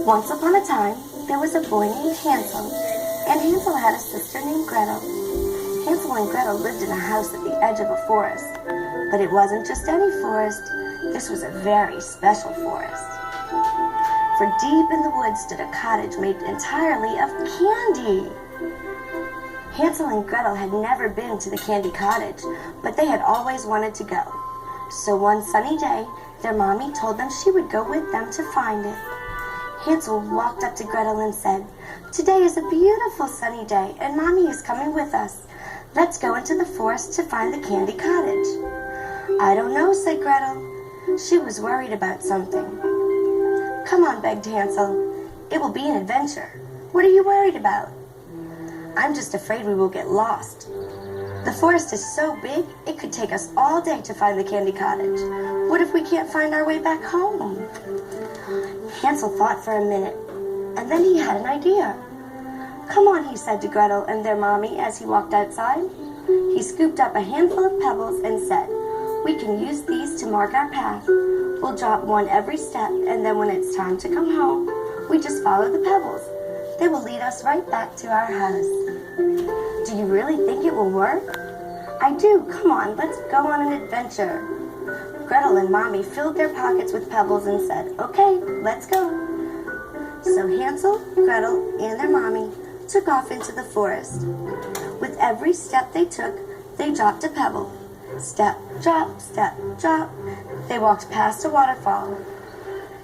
Once upon a time, there was a boy named Hansel, and Hansel had a sister named Gretel. Hansel and Gretel lived in a house at the edge of a forest, but it wasn't just any forest, this was a very special forest. For deep in the woods stood a cottage made entirely of candy. Hansel and Gretel had never been to the candy cottage, but they had always wanted to go. So one sunny day, their mommy told them she would go with them to find it. Hansel walked up to Gretel and said, "Today is a beautiful sunny day, and Mommy is coming with us. Let's go into the forest to find the candy cottage." "I don't know," said Gretel. She was worried about something. "Come on," begged Hansel. "It will be an adventure. What are you worried about?" "I'm just afraid we will get lost. The forest is so big, it could take us all day to find the candy cottage. What if we can't find our way back home?" Hansel thought for a minute, and then he had an idea. "Come on," he said to Gretel and their mommy as he walked outside. He scooped up a handful of pebbles and said, "We can use these to mark our path. We'll drop one every step, and then when it's time to come home, we just follow the pebbles. They will lead us right back to our house." "Do you really think it will work?" "I do. Come on, let's go on an adventure." Gretel and Mommy filled their pockets with pebbles and said, "Okay, let's go." So Hansel, Gretel, and their mommy took off into the forest. With every step they took, they dropped a pebble. Step, drop, step, drop. They walked past a waterfall.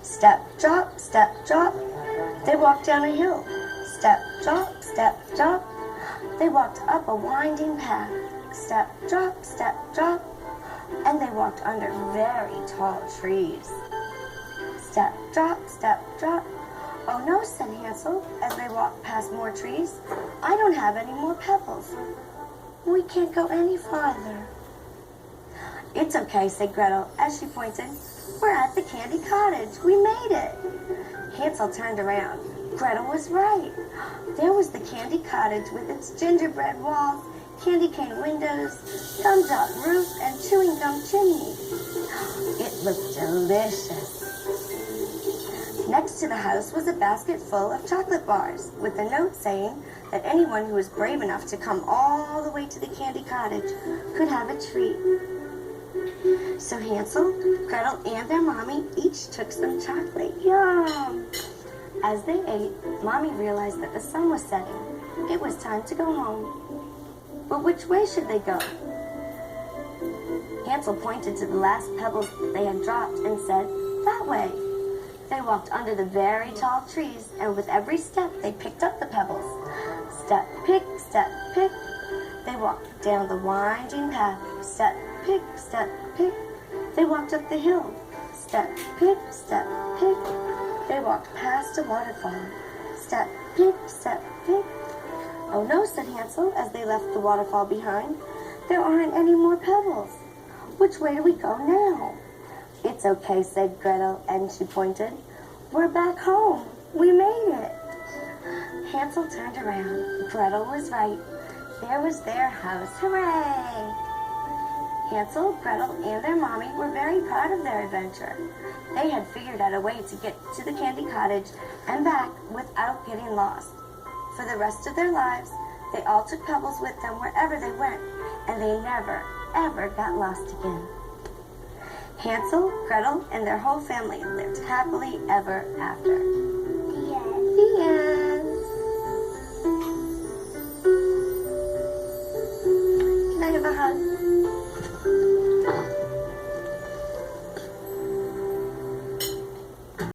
Step, drop, step, drop. They walked down a hill. Step, drop, step, drop. They walked up a winding path. Step, drop, step, drop. And they walked under very tall trees. Step, drop, step, drop. "Oh no," said Hansel as they walked past more trees. "I don't have any more pebbles. We can't go any farther." "It's okay," said Gretel as she pointed. "We're at the candy cottage. We made it." Hansel turned around. Gretel was right. There was the candy cottage with its gingerbread walls, candy cane windows, gumdrop roof, and chewing gum chimney. It looked delicious. Next to the house was a basket full of chocolate bars with a note saying that anyone who was brave enough to come all the way to the candy cottage could have a treat. So Hansel, Gretel, and their mommy each took some chocolate. Yum! As they ate, Mommy realized that the sun was setting. It was time to go home. But which way should they go? Hansel pointed to the last pebbles they had dropped and said, "That way." They walked under the very tall trees, and with every step they picked up the pebbles. Step, pick, step, pick. They walked down the winding path. Step, pick, step, pick. They walked up the hill. Step, pick, step, pick. They walked past a waterfall. Step, pick, step, pick. "Oh no," said Hansel as they left the waterfall behind. "There aren't any more pebbles. Which way do we go now?" "It's okay," said Gretel, and she pointed. "We're back home. We made it." Hansel turned around. Gretel was right. There was their house. Hooray! Hansel, Gretel, and their mommy were very proud of their adventure. They had figured out a way to get to the candy cottage and back without getting lost. For the rest of their lives, they all took pebbles with them wherever they went, and they never, ever got lost again. Hansel, Gretel, and their whole family lived happily ever after. The end. Can I have a hug?